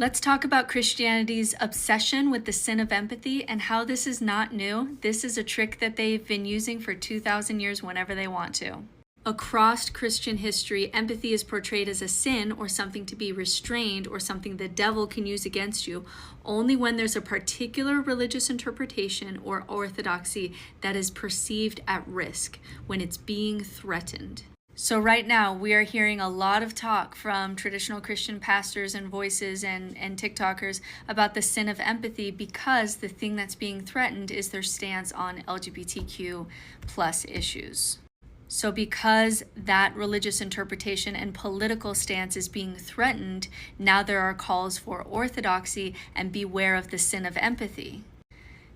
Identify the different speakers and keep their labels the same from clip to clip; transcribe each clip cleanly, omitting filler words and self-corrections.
Speaker 1: Let's talk about Christianity's obsession with the sin of empathy and how this is not new. This is a trick that they've been using for 2,000 years whenever they want to. Across Christian history, empathy is portrayed as a sin or something to be restrained or something the devil can use against you only when there's a particular religious interpretation or orthodoxy that is perceived at risk, when it's being threatened. So right now, we are hearing a lot of talk from traditional Christian pastors and voices and TikTokers about the sin of empathy because the thing that's being threatened is their stance on LGBTQ plus issues. So because that religious interpretation and political stance is being threatened, now there are calls for orthodoxy and beware of the sin of empathy.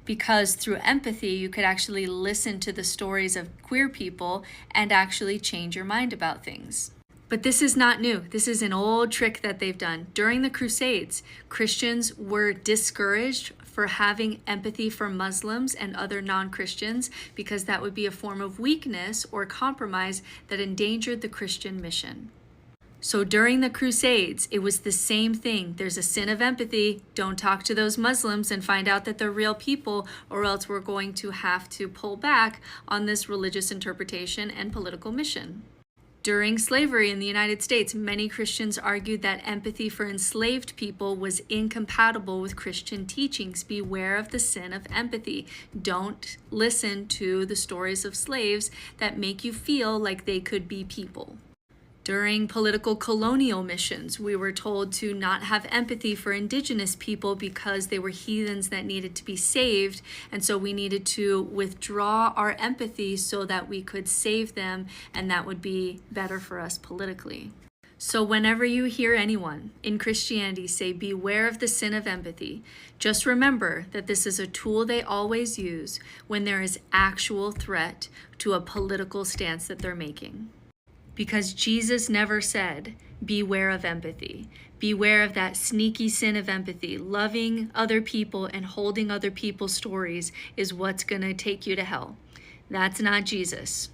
Speaker 1: Because through empathy, you could actually listen to the stories of queer people and actually change your mind about things. But this is not new. This is an old trick that they've done. During the Crusades, Christians were discouraged for having empathy for Muslims and other non-Christians because that would be a form of weakness or compromise that endangered the Christian mission. So during the Crusades, it was the same thing. There's a sin of empathy. Don't talk to those Muslims and find out that they're real people, or else we're going to have to pull back on this religious interpretation and political mission. During slavery in the United States, many Christians argued that empathy for enslaved people was incompatible with Christian teachings. Beware of the sin of empathy. Don't listen to the stories of slaves that make you feel like they could be people. During political colonial missions, we were told to not have empathy for indigenous people because they were heathens that needed to be saved, and so we needed to withdraw our empathy so that we could save them, and that would be better for us politically. So whenever you hear anyone in Christianity say, beware of the sin of empathy, just remember that this is a tool they always use when there is actual threat to a political stance that they're making. Because Jesus never said, beware of empathy. Beware of that sneaky sin of empathy. Loving other people and holding other people's stories is what's going to take you to hell. That's not Jesus.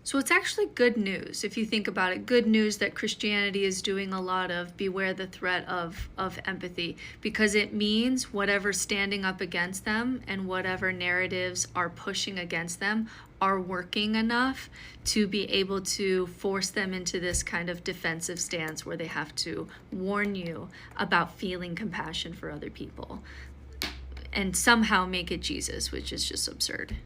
Speaker 1: So it's actually good news, if you think about it. Good news that Christianity is doing a lot of beware the threat of empathy, because it means whatever's standing up against them and whatever narratives are pushing against them are working enough to be able to force them into this kind of defensive stance where they have to warn you about feeling compassion for other people and somehow make it Jesus, which is just absurd.